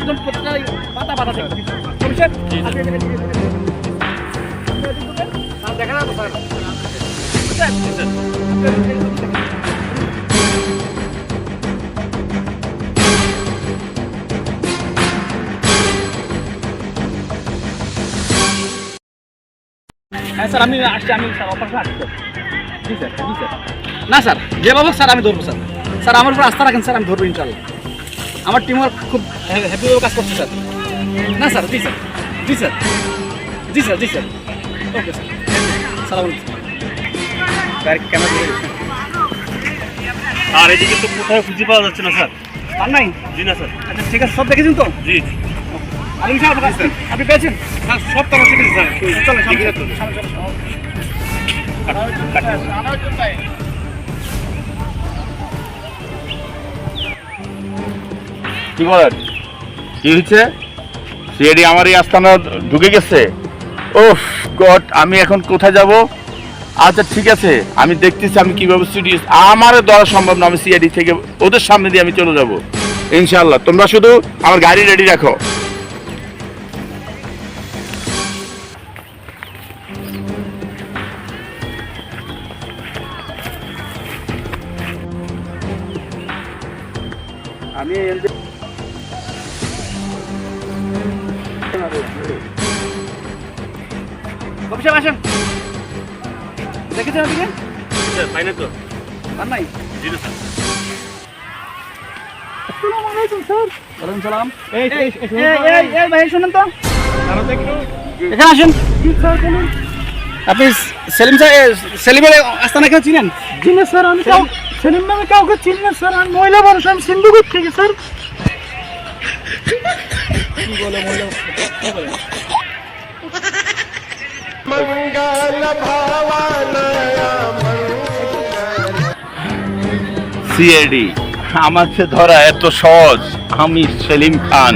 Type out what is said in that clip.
একদম প্রত্যেকটা পাতা পাতা দেখুন কমিশন দেখা না তো স্যার হ্যাঁ স্যার আমি আসছি আমি স্যার অপারেশন আসছি জি স্যার জি স্যার না স্যার যেভাবে স্যার আমি ধরবো স্যার স্যার আমার উপর আস্থা রাখেন স্যার আমি ধরবো ইনশাল্লাহ আমার টিমওয়ার খুব হ্যাপিভাবে কাজ করছে স্যার না স্যার জি স্যার জি স্যার জি স্যার জি স্যার ওকে স্যার সালাম স্যার কেমন আর এদিকে তো কোথাও খুঁজে পাওয়া যাচ্ছে না স্যার আর নাই জি না স্যার আচ্ছা ঠিক আছে সব দেখেছেন তো জি জি আলিম সাহেব আপনি পেয়েছেন স্যার সব তো আমার ঠিক আছে স্যার চলো ঠিক আছে কি বলেন কি হয়েছে সিআইডি আমার এই আস্তানা ঢুকে গেছে ওহ গড আমি এখন কোথায় যাব আচ্ছা ঠিক আছে আমি দেখতেছি আমি কিভাবে সিরিয়াস আমার ধরা সম্ভব না আমি সিআইডি থেকে ওদের সামনে দিয়ে আমি চলে যাব ইনশাআল্লাহ তোমরা শুধু আমার গাড়ি রেডি রাখো আমি কমিশন আসেন দেখেছেন ওদিকে স্যার পাই না তো আর নাই জি না স্যার আসসালামু আলাইকুম স্যার ওয়ালাইকুম সালাম এই এই ভাই শুনুন তো এখানে আসেন আপনি সেলিম সেলিমের আস্তানা কেউ চিনেন জি না স্যার আমি সেলিম নামে কাউকে চিনি না স্যার আমি মহিলা মানুষ আমি সিন্ধুপুর থেকে স্যার কি বলে মহিলা সিআইডি আমাকে ধরা এত সহজ আমি সেলিম খান